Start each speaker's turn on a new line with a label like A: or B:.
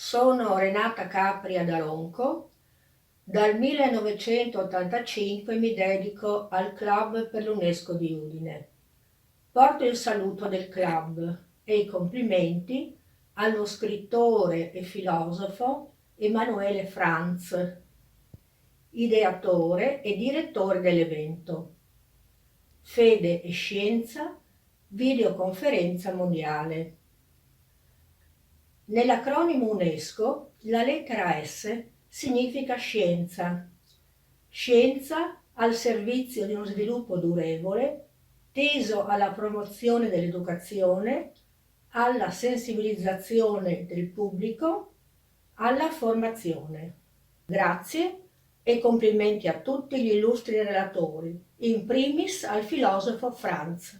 A: Sono Renata Capria da Ronco. Dal 1985 mi dedico al Club per l'UNESCO di Udine. Porto il saluto del club e i complimenti allo scrittore e filosofo Emanuele Franz, ideatore e direttore dell'evento. Fede e Scienza, videoconferenza mondiale. Nell'acronimo UNESCO la lettera S significa scienza. Scienza al servizio di uno sviluppo durevole, teso alla promozione dell'educazione, alla sensibilizzazione del pubblico, alla formazione. Grazie e complimenti a tutti gli illustri relatori, in primis al filosofo Franz.